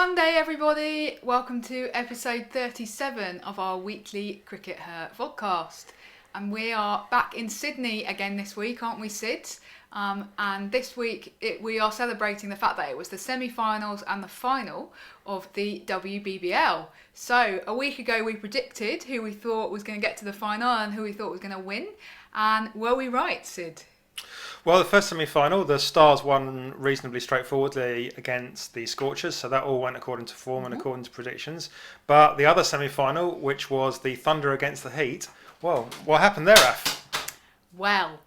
Sunday, everybody. Welcome to episode 37 of our weekly CRICKETher Vodcast. And we are back in Sydney again this week, aren't we, Sid? And this week we are celebrating the fact that it was the semi-finals and the final of the WBBL. So a week ago we predicted who we thought was going to get to the final and who we thought was going to win. And were we right, Sid? Well, the first semi-final, the Stars won reasonably straightforwardly against the Scorchers, so that all went according to form and according to predictions. But the other semi-final, which was the Thunder against the Heat, well, what happened there, Af? Well,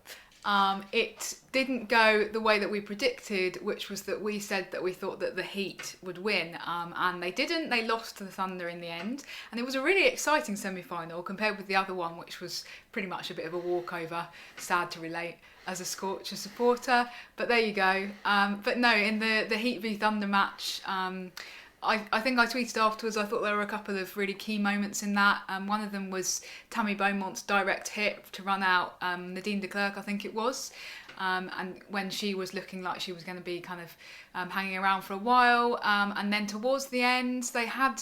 it didn't go the way that we predicted, which was that we said that we thought that the Heat would win, and they didn't. They lost to the Thunder in the end, and it was a really exciting semi-final compared with the other one, which was pretty much a bit of a walkover. Sad to relate as a Scorcher supporter, but there you go. But no, in the Heat v Thunder match, I think I tweeted afterwards, I thought there were a couple of really key moments in that. One of them was Tammy Beaumont's direct hit to run out Nadine de Klerk, I think it was. And when she was looking like she was going to be kind of hanging around for a while. And then towards the end, they had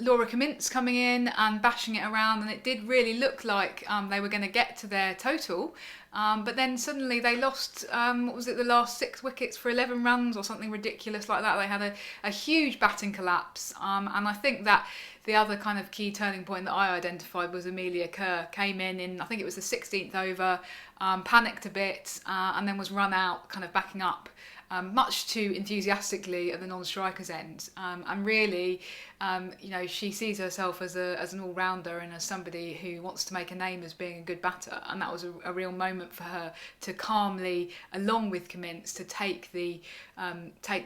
Laura Kamintz coming in and bashing it around, and it did really look like they were going to get to their total. But then suddenly they lost, what was it, the last 6 wickets for 11 runs or something ridiculous like that. They had a huge batting collapse. And I think that the other kind of key turning point that I identified was Amelia Kerr came in, I think it was the 16th over, panicked a bit, and then was run out, kind of backing up. Much too enthusiastically at the non-strikers end, and really, she sees herself as an all-rounder and as somebody who wants to make a name as being a good batter, and that was a real moment for her to calmly, along with Kamintz, to take the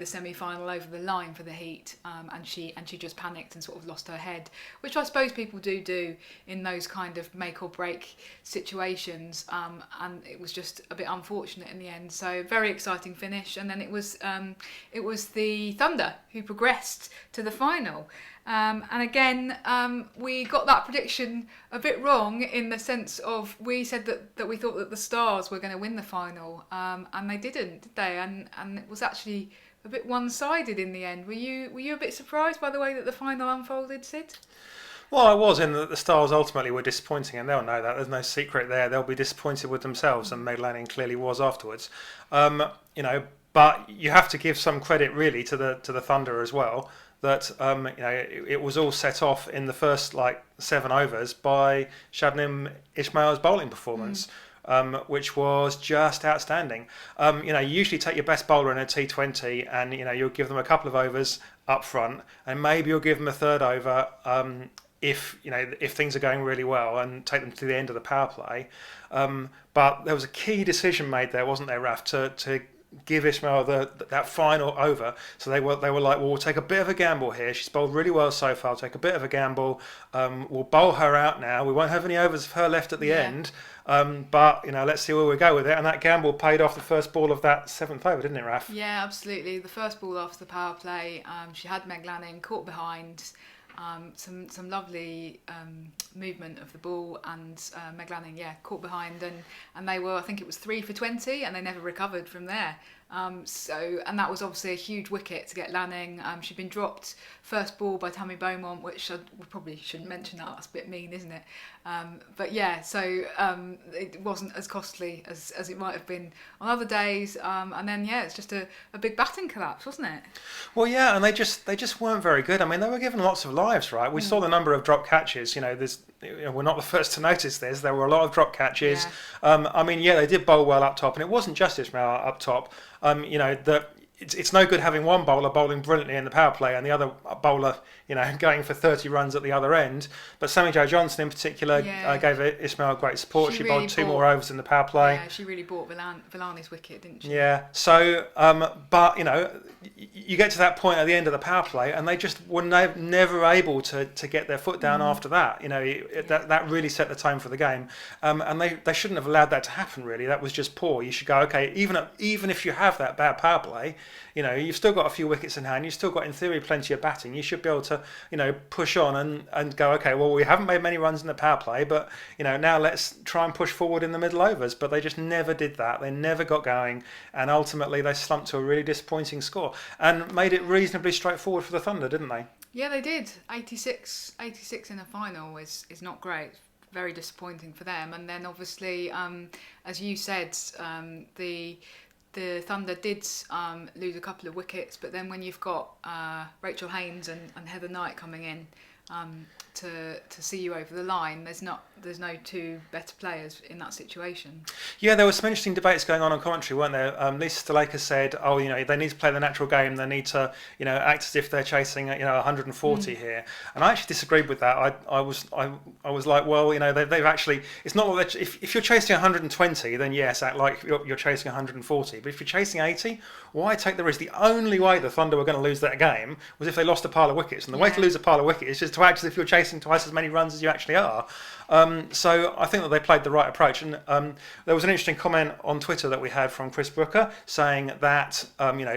semi-final over the line for the Heat, and she just panicked and sort of lost her head, which I suppose people do in those kind of make or break situations, and it was just a bit unfortunate in the end. So very exciting finish, and then it was the Thunder who progressed to the final. And again, we got that prediction a bit wrong in the sense of we said that we thought that the Stars were going to win the final, and they didn't, did they? And it was actually a bit one-sided in the end. Were you a bit surprised by the way that the final unfolded, Sid? Well, I was, in that the Stars ultimately were disappointing, and they'll know that. There's no secret there. They'll be disappointed with themselves, and Meg Lanning clearly was afterwards. But you have to give some credit really to the Thunder as well. That it was all set off in the first 7 overs by Shabnim Ismail's bowling performance, which was just outstanding. You usually take your best bowler in a T20, and you'll give them a couple of overs up front, and maybe you'll give them a third over if things are going really well, and take them to the end of the power play. But there was a key decision made there, wasn't there, Raf, to give Ismail that final over. So they were like, well, we'll take a bit of a gamble here. She's bowled really well so far. I'll take a bit of a gamble. We'll bowl her out now. We won't have any overs of her left at the end. But let's see where we go with it. And that gamble paid off the first ball of that 7th over, didn't it, Raf? Yeah, absolutely. The first ball after the power play, she had Meg Lanning caught behind. Some lovely movement of the ball, and Meg Lanning, caught behind, and they were, I think it was 3 for 20, and they never recovered from there. And that was obviously a huge wicket to get Lanning. She'd been dropped first ball by Tammy Beaumont, which we probably shouldn't mention that. That's a bit mean, isn't it? But yeah, so it wasn't as costly as it might have been on other days. And then it's just a big batting collapse, wasn't it? Well, yeah, and they just weren't very good. I mean, they were given lots of lives, right? We saw the number of drop catches. We're not the first to notice this. There were a lot of drop catches. Yeah. They did bowl well up top, and it wasn't just Ismail up top. It's no good having one bowler bowling brilliantly in the power play and the other bowler, going for 30 runs at the other end. But Sammy Jo Johnson in particular gave Ismail great support. She bowled 2 more overs in the power play. Yeah, she really bought Villani's wicket, didn't she? Yeah. So, but you get to that point at the end of the power play, and they just were never able to get their foot down after that. That really set the tone for the game, and they shouldn't have allowed that to happen. Really, that was just poor. You should go, okay, even if you have that bad power play, you've still got a few wickets in hand. You've still got, in theory, plenty of batting. You should be able to, push on and go, okay, well, we haven't made many runs in the power play, but, now let's try and push forward in the middle overs. But they just never did that. They never got going. And ultimately, they slumped to a really disappointing score and made it reasonably straightforward for the Thunder, didn't they? Yeah, they did. 86 in a final is not great. Very disappointing for them. And then obviously, as you said, the Thunder did lose a couple of wickets, but then when you've got Rachel Haynes and Heather Knight coming in to see you over the line, there's no two better players in that situation. Yeah, there were some interesting debates going on commentary, weren't there? Lisa Stalaker said, they need to play the natural game. They need to, act as if they're chasing, 140 here. And I actually disagreed with that. I was like, well, they've actually. It's not like if you're chasing 120, then yes, act like you're chasing 140. But if you're chasing 80, why take the risk? The only way the Thunder were going to lose that game was if they lost a pile of wickets. And the way to lose a pile of wickets is just to act as if you're chasing twice as many runs as you actually are. So I think that they played the right approach. And there was an interesting comment on Twitter that we had from Chris Brooker saying that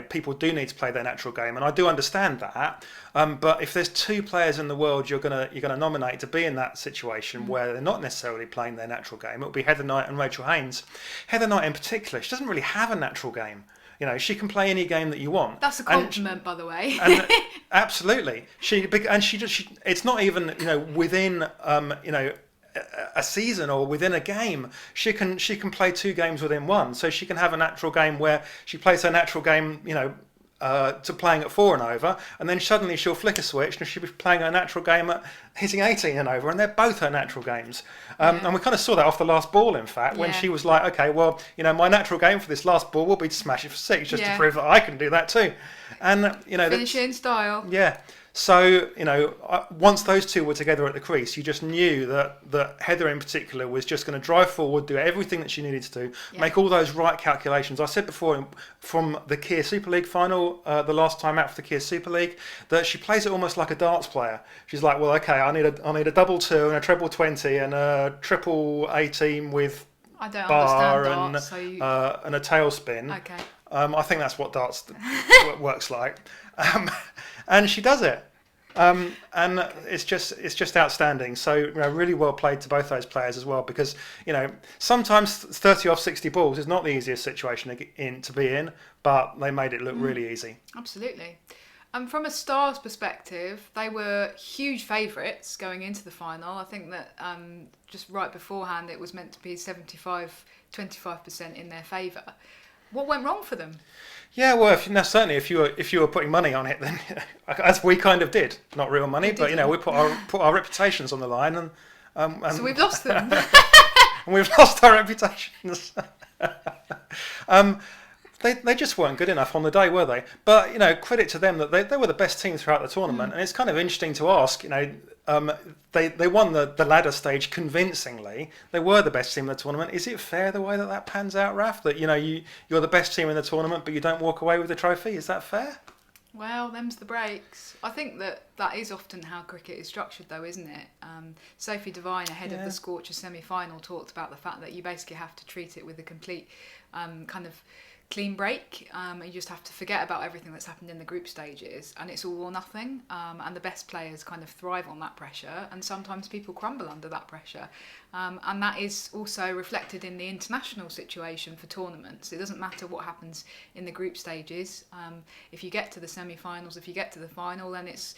people do need to play their natural game, and I do understand that. But if there's two players in the world you're gonna nominate to be in that situation where they're not necessarily playing their natural game, it would be Heather Knight and Rachel Haynes. Heather Knight in particular, she doesn't really have a natural game. She can play any game that you want. That's a compliment, by the way. And absolutely, it's not even within a season or within a game. She can play two games within one. So she can have a natural game where she plays her natural game, to playing at 4 and over, and then suddenly she'll flick a switch and she'll be playing her natural game at hitting 18 and over, and they're both her natural games. And we kind of saw that off the last ball, in fact, when she was like, okay, well, my natural game for this last ball will be to smash it for 6, just to prove that I can do that too. And finish it in style. Yeah. So, once those two were together at the crease, you just knew that Heather in particular was just going to drive forward, do everything that she needed to do, make all those right calculations. I said before, from the Kia Super League final, the last time out for the Kia Super League, that she plays it almost like a darts player. She's like, well, okay, I need a double 2 and a treble 20 and a triple 18 with bar and a tailspin. Okay. I think that's what darts works like. And she does it. And it's just outstanding. So really well played to both those players as well, because sometimes 30 off 60 balls is not the easiest situation to be in, but they made it look really easy. Absolutely. From a Stars perspective, they were huge favourites going into the final. I think that just right beforehand it was meant to be 25% in their favour. What went wrong for them? Yeah, well, certainly if you were putting money on it, then as we kind of did, not real money, but we put our reputations on the line, and so we've lost them, and we've lost our reputations. They just weren't good enough on the day, were they? But credit to them that they were the best team throughout the tournament, and it's kind of interesting to ask. They won the ladder stage convincingly. They were the best team in the tournament. Is it fair the way that pans out, Raf? That you're the best team in the tournament, but you don't walk away with the trophy? Is that fair? Well, them's the breaks. I think that is often how cricket is structured, though, isn't it? Sophie Devine, ahead of the Scorcher semi-final, talked about the fact that you basically have to treat it with a complete kind of clean break. You just have to forget about everything that's happened in the group stages, and it's all or nothing. And the best players kind of thrive on that pressure, and sometimes people crumble under that pressure. And that is also reflected in the international situation for tournaments. It doesn't matter what happens in the group stages. If you get to the semi-finals, if you get to the final, then it's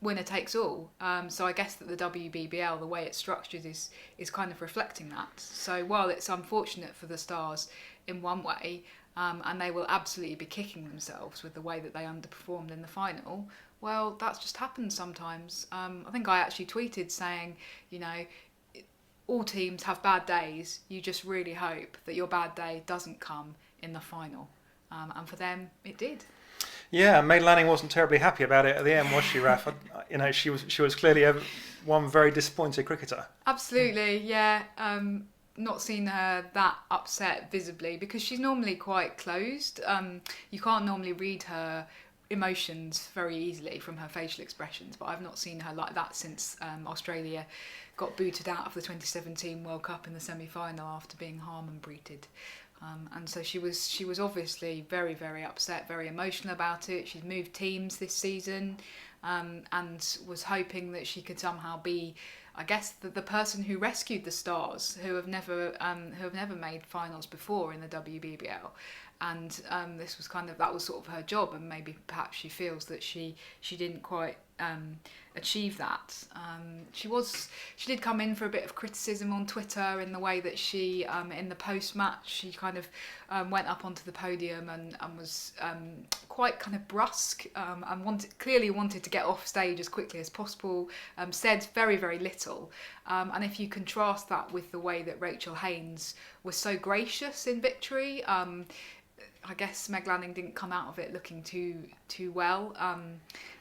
winner takes all. So I guess that the WBBL, the way it's structured, is kind of reflecting that. So while it's unfortunate for the Stars in one way, and they will absolutely be kicking themselves with the way that they underperformed in the final, well, that's just happens sometimes. I think I actually tweeted saying, all teams have bad days. You just really hope that your bad day doesn't come in the final. And for them, it did. Yeah, May Lanning wasn't terribly happy about it at the end, was she, Raf? She was clearly one very disappointed cricketer. Absolutely, yeah. Not seen her that upset visibly, because she's normally quite closed. You can't normally read her emotions very easily from her facial expressions, but I've not seen her like that since Australia got booted out of the 2017 World Cup in the semi-final after being Harman-breated. And so she was obviously very, very upset, very emotional about it. She's moved teams this season, and was hoping that she could somehow be, I guess, the person who rescued the Stars, who have never made finals before in the WBBL. And this was that was sort of her job, and maybe perhaps she feels that she didn't quite achieve that. She did come in for a bit of criticism on Twitter in the way that she, in the post-match, she kind of went up onto the podium and was quite kind of brusque, and clearly wanted to get off stage as quickly as possible, said very, very little. And if you contrast that with the way that Rachel Haynes was so gracious in victory, I guess Meg Lanning didn't come out of it looking too well.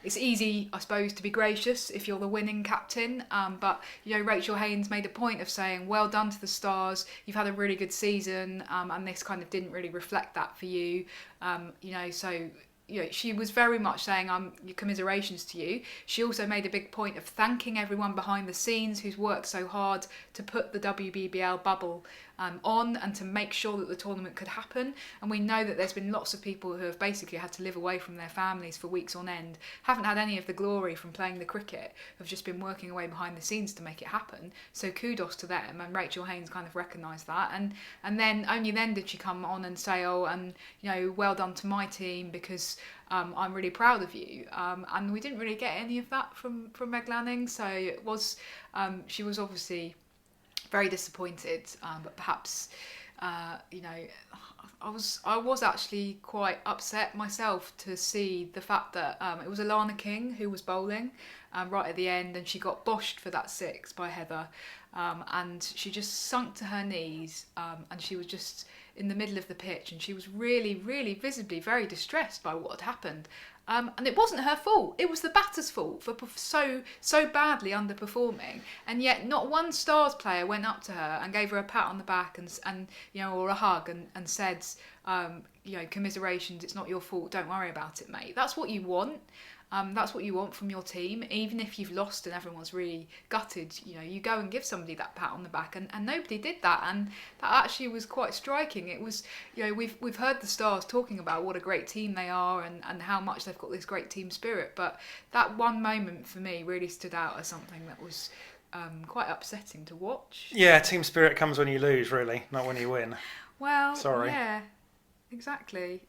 It's easy, I suppose, to be gracious if you're the winning captain, but Rachel Haynes made a point of saying, well done to the Stars, you've had a really good season, and this kind of didn't really reflect that for you. So she was very much saying, commiserations to you. She also made a big point of thanking everyone behind the scenes who's worked so hard to put the WBBL bubble on and to make sure that the tournament could happen. And we know that there's been lots of people who have basically had to live away from their families for weeks on end, haven't had any of the glory from playing the cricket, have just been working away behind the scenes to make it happen. So kudos to them, and Rachel Haynes kind of recognised that. And then only then did she come on and say, well done to my team, because I'm really proud of you. And we didn't really get any of that from Meg Lanning, so it was she was obviously very disappointed, but perhaps I was actually quite upset myself to see the fact that it was Alana King who was bowling right at the end, and she got boshed for that 6 by Heather, and she just sunk to her knees, and she was just in the middle of the pitch, and she was really, really visibly very distressed by what had happened. And it wasn't her fault. It was the batter's fault for so badly underperforming, and yet not one Stars player went up to her and gave her a pat on the back and or a hug and said, commiserations, it's not your fault, don't worry about it, mate. That's what you want. That's what you want from your team. Even if you've lost and everyone's really gutted, you go and give somebody that pat on the back, and nobody did that, and that actually was quite striking. It was, we've heard the Stars talking about what a great team they are and how much they've got this great team spirit, but that one moment for me really stood out as something that was quite upsetting to watch. Yeah, team spirit comes when you lose, really, not when you win. Well, sorry. Yeah. Exactly.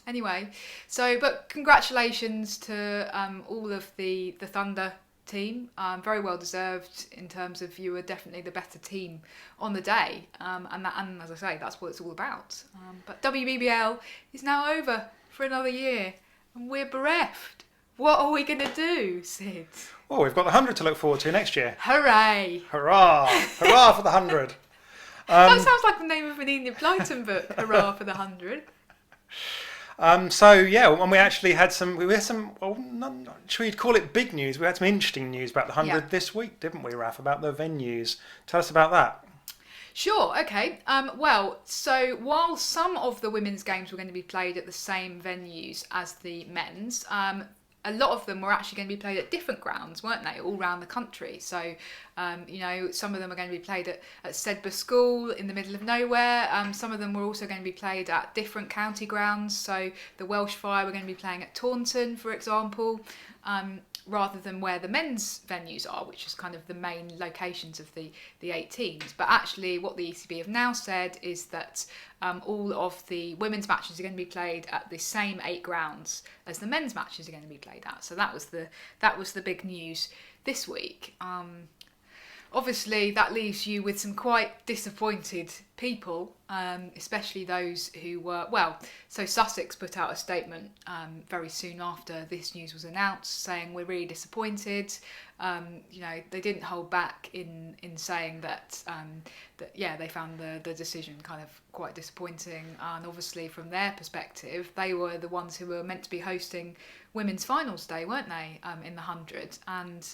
Anyway, but congratulations to all of the Thunder team. Very well deserved in terms of you were definitely the better team on the day. And as I say, that's what it's all about. But WBBL is now over for another year, and we're bereft. What are we going to do, Sid? Well, we've got the 100 to look forward to next year. Hooray! Hurrah! Hurrah for the 100! That sounds like the name of an Enid Blyton book. Hurrah for the 100. And we actually had some. Should we call it big news? We had some interesting news about the 100 this week, didn't we, Raf? About the venues. Tell us about that. Sure. Okay. So while some of the women's games were going to be played at the same venues as the men's, a lot of them were actually going to be played at different grounds, weren't they, all around the country? So, some of them are going to be played at Sedbergh School in the middle of nowhere. Some of them were also going to be played at different county grounds. So the Welsh Fire were going to be playing at Taunton, for example, rather than where the men's venues are, which is kind of the main locations of the 8 teams. But actually what the ECB have now said is that all of the women's matches are going to be played at the same 8 grounds as the men's matches are going to be played at. So that was the big news this week. Obviously, that leaves you with some quite disappointed people, especially those who were... So Sussex put out a statement very soon after this news was announced, saying we're really disappointed. They didn't hold back in saying that they found the decision kind of quite disappointing. And obviously, from their perspective, they were the ones who were meant to be hosting Women's Finals Day, weren't they, in the 100? And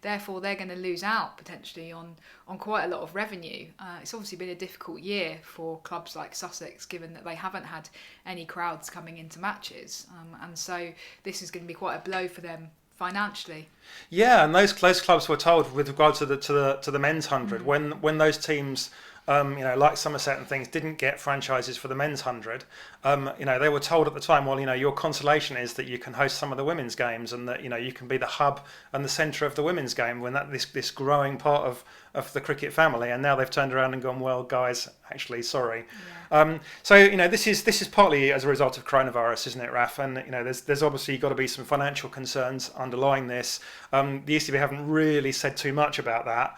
therefore, they're going to lose out potentially on quite a lot of revenue. It's obviously been a difficult year for clubs like Sussex, given that they haven't had any crowds coming into matches, and so this is going to be quite a blow for them financially. Yeah, and those clubs were told with regard to the men's 100 when those teams like Somerset and things, didn't get franchises for the men's 100. They were told at the time, well, your consolation is that you can host some of the women's games, and that you can be the hub and the centre of the women's game when this growing part of the cricket family. And now they've turned around and gone, well, guys, actually, sorry. Yeah. This is partly as a result of coronavirus, isn't it, Raf? And there's obviously got to be some financial concerns underlying this. The ECB haven't really said too much about that.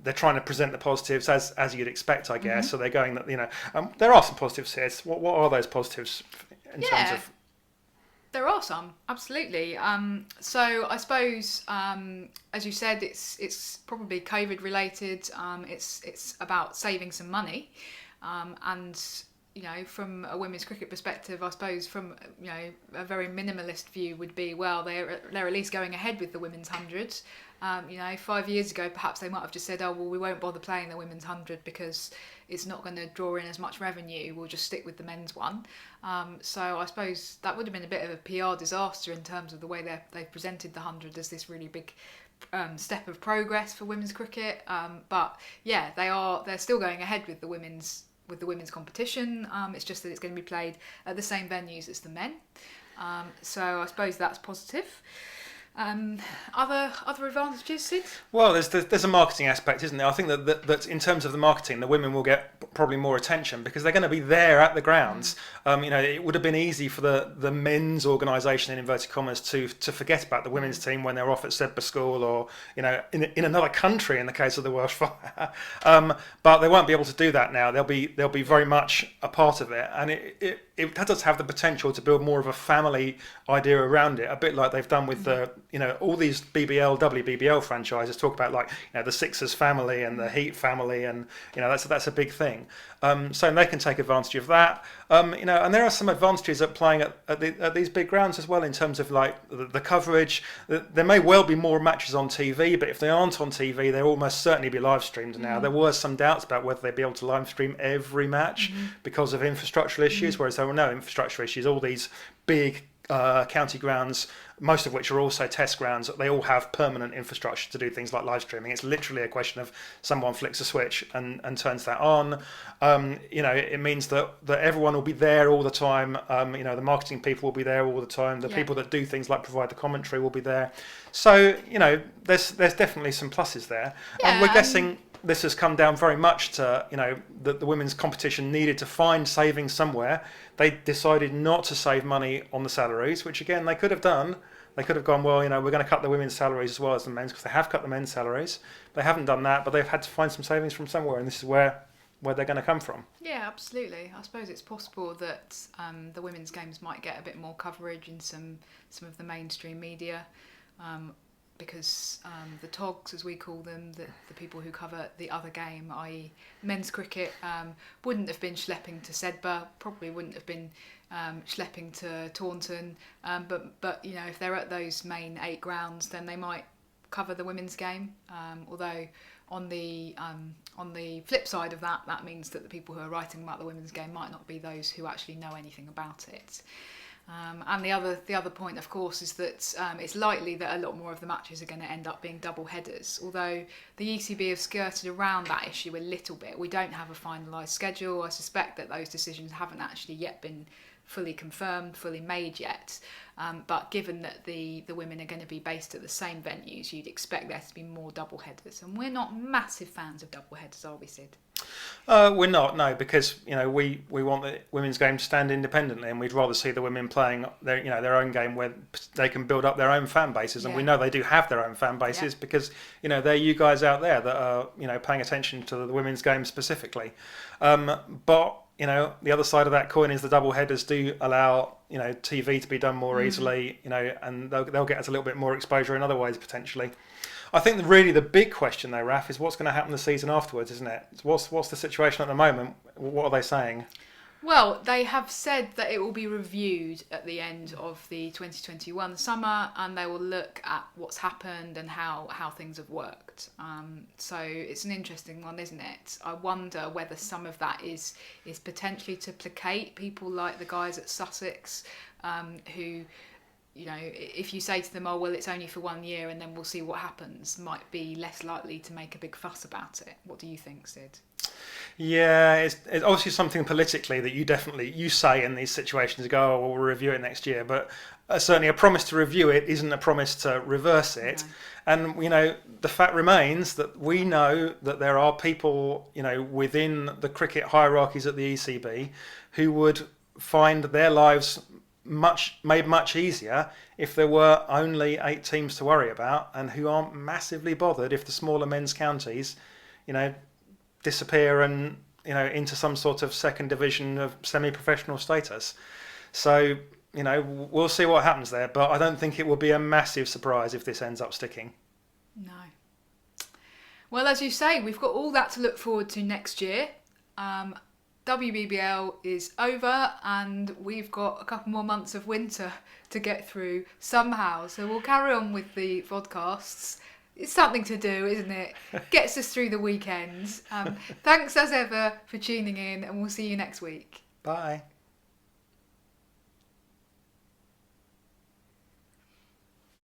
They're trying to present the positives as you'd expect, I guess. Mm-hmm. So they're going that there are some positives here. What are those positives in terms of? There are some, absolutely. So I suppose, as you said, it's probably COVID related. It's about saving some money, and from a women's cricket perspective, I suppose from a very minimalist view would be, well, they're at least going ahead with the women's 100. 5 years ago, perhaps they might have just said, oh, well, we won't bother playing the women's 100 because it's not going to draw in as much revenue. We'll just stick with the men's one. So I suppose that would have been a bit of a PR disaster in terms of the way they've presented the 100 as this really big step of progress for women's cricket. But yeah, they're still going ahead with the women's competition. It's just that it's going to be played at the same venues as the men. So I suppose that's positive. Other advantages, Sid? Well, there's a marketing aspect, isn't there? I think that in terms of the marketing, the women will get probably more attention because they're going to be there at the grounds. It would have been easy for the men's organisation, in inverted commas, to forget about the women's team when they're off at Sedbergh School or in another country in the case of the Welsh Fire. But they won't be able to do that now. They'll be very much a part of it, and it does have the potential to build more of a family idea around it, a bit like they've done with all these BBL, WBBL franchises talk about the Sixers family and the Heat family, and that's a big thing. So they can take advantage of that. And there are some advantages at playing at these big grounds as well in terms of the coverage. There may well be more matches on TV, but if they aren't on TV, they'll almost certainly be live streamed now. There were some doubts about whether they'd be able to live stream every match because of infrastructural issues, whereas there were no infrastructure issues. All these big county grounds, most of which are also test grounds, they all have permanent infrastructure to do things like live streaming. It's literally a question of someone flicks a switch and turns that on. It means that everyone will be there all the time. The marketing people will be there all the time. The people that do things like provide the commentary will be there. So there's definitely some pluses there. And we're guessing this has come down very much to that the women's competition needed to find savings somewhere. They decided not to save money on the salaries, which again they could have done. They could have gone, well, we're going to cut the women's salaries as well as the men's, because they have cut the men's salaries. They haven't done that, but they've had to find some savings from somewhere, and this is where they're going to come from. Yeah, absolutely. I suppose it's possible that the women's games might get a bit more coverage in some of the mainstream media. Because the togs, as we call them, the people who cover the other game, i.e. men's cricket, wouldn't have been schlepping to Sedbergh, probably wouldn't have been schlepping to Taunton, but if they're at those main 8 grounds, then they might cover the women's game. Although on the flip side of that means that the people who are writing about the women's game might not be those who actually know anything about it. And the other point, of course, is that it's likely that a lot more of the matches are going to end up being double headers. Although the ECB have skirted around that issue a little bit. We don't have a finalised schedule. I suspect that those decisions haven't actually yet been fully confirmed, fully made yet. But given that the women are going to be based at the same venues, you'd expect there to be more double headers. And we're not massive fans of double headers, are we, Sid? We're not, no, because we want the women's game to stand independently, and we'd rather see the women playing their own game where they can build up their own fan bases, and we know they do have their own fan bases because they're you guys out there that are paying attention to the women's game specifically. But the other side of that coin is the double headers do allow TV to be done more easily, and they'll get us a little bit more exposure in other ways potentially. I think really the big question though, Raf, is what's going to happen the season afterwards, isn't it? What's the situation at the moment? What are they saying? Well, they have said that it will be reviewed at the end of the 2021 summer, and they will look at what's happened and how things have worked. So it's an interesting one, isn't it? I wonder whether some of that is potentially to placate people like the guys at Sussex, who, if you say to them, oh, well, it's only for 1 year and then we'll see what happens, might be less likely to make a big fuss about it. What do you think, Sid? Yeah, it's obviously something politically that you say in these situations. You go, oh, well, we'll review it next year, but certainly a promise to review it isn't a promise to reverse it. No. And the fact remains that we know that there are people within the cricket hierarchies at the ECB who would find their lives made much easier if there were only 8 teams to worry about, and who aren't massively bothered if the smaller men's counties, disappear and into some sort of second division of semi-professional status. So we'll see what happens there, but I don't think it will be a massive surprise if this ends up sticking. No. Well, as you say, we've got all that to look forward to next year. WBBL is over and we've got a couple more months of winter to get through somehow. So we'll carry on with the vodcasts. It's something to do, isn't it? Gets us through the weekends. Thanks as ever for tuning in, and we'll see you next week. Bye.